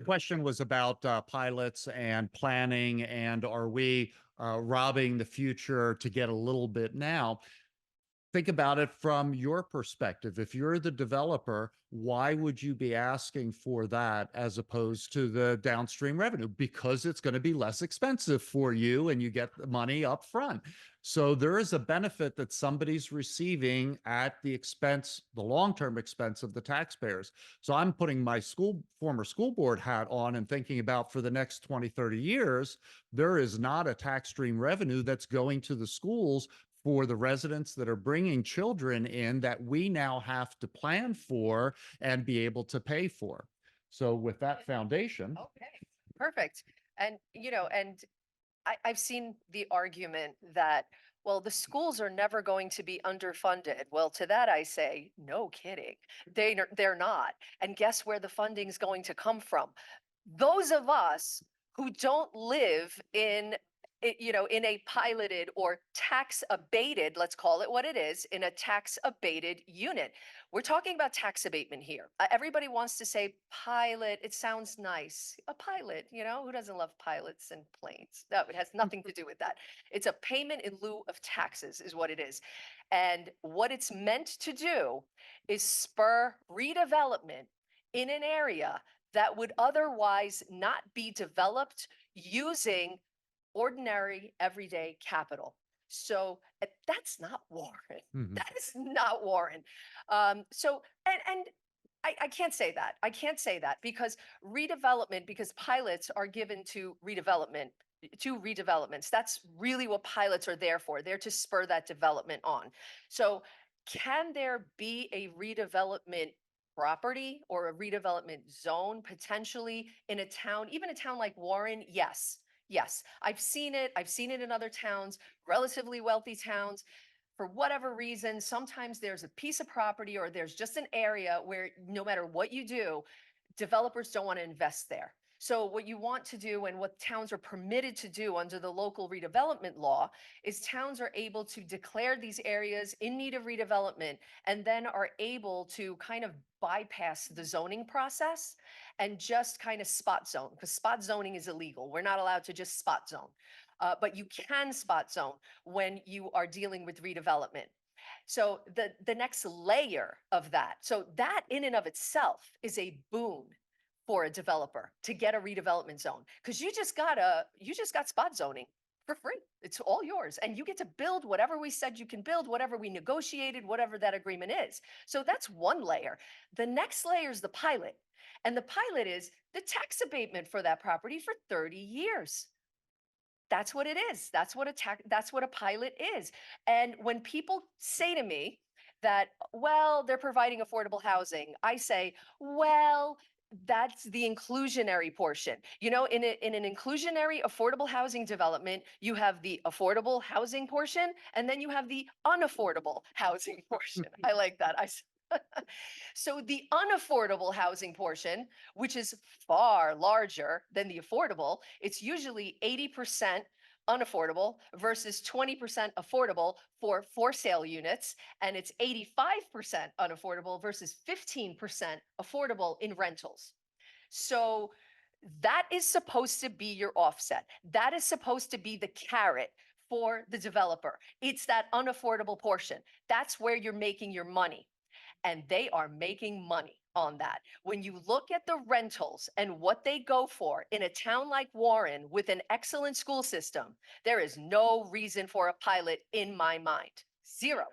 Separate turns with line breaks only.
question was about pilots and planning, and are we robbing the future to get a little bit now? Think about it from your perspective. If you're the developer, why would you be asking for that as opposed to the downstream revenue? Because it's going to be less expensive for you and you get the money up front. So there is a benefit that somebody's receiving at the expense, the long-term expense of the taxpayers. So I'm putting my former school board hat on and thinking about for the next 20, 30 years, there is not a tax stream revenue that's going to the schools for the residents that are bringing children in that we now have to plan for and be able to pay for. So with that foundation.
Okay, perfect. And, I've seen the argument that, well, the schools are never going to be underfunded. Well, to that I say, no kidding. They're not. And guess where the funding's going to come from? Those of us who don't live in a piloted or tax abated, let's call it what it is, in a tax abated unit. We're talking about tax abatement here. Everybody wants to say pilot. It sounds nice. A pilot, who doesn't love pilots and planes? No, it has nothing to do with that. It's a payment in lieu of taxes, is what it is. And what it's meant to do is spur redevelopment in an area that would otherwise not be developed using ordinary everyday capital. So that's not Warren.
Mhm.
That is not Warren. So and I can't say that. I can't say that because redevelopment, because pilots are given to redevelopments. That's really what pilots are there for. They're to spur that development on. So can there be a redevelopment property or a redevelopment zone potentially in a town, even a town like Warren? Yes. Yes, I've seen it. I've seen it in other towns, relatively wealthy towns. For whatever reason, sometimes there's a piece of property or there's just an area where no matter what you do, developers don't want to invest there. So, what you want to do and what towns are permitted to do under the local redevelopment law is towns are able to declare these areas in need of redevelopment and then are able to kind of bypass the zoning process and just kind of spot zone because spot zoning is illegal. We're not allowed to just spot zone, but you can spot zone when you are dealing with redevelopment. So the next layer of that, so that in and of itself is a boon for a developer to get a redevelopment zone because you just got spot zoning for free. It's all yours, and you get to build whatever we said you can build, whatever we negotiated, whatever that agreement is. So that's one layer. The next layer is the pilot, and the pilot is the tax abatement for that property for 30 years. That's what it is. That's what a pilot is. And when people say to me that, well, they're providing affordable housing, I say, well, that's the inclusionary portion. In an inclusionary affordable housing development, you have the affordable housing portion and then you have the unaffordable housing portion. I like that. So the unaffordable housing portion, which is far larger than the affordable, it's usually 80% unaffordable versus 20% affordable for sale units, and it's 85% unaffordable versus 15% affordable in rentals. So that is supposed to be your offset. That is supposed to be the carrot for the developer. It's that unaffordable portion. That's where you're making your money, and they are making money on that. When you look at the rentals and what they go for in a town like Warren with an excellent school system, there is no reason for a pilot in my mind. Zero.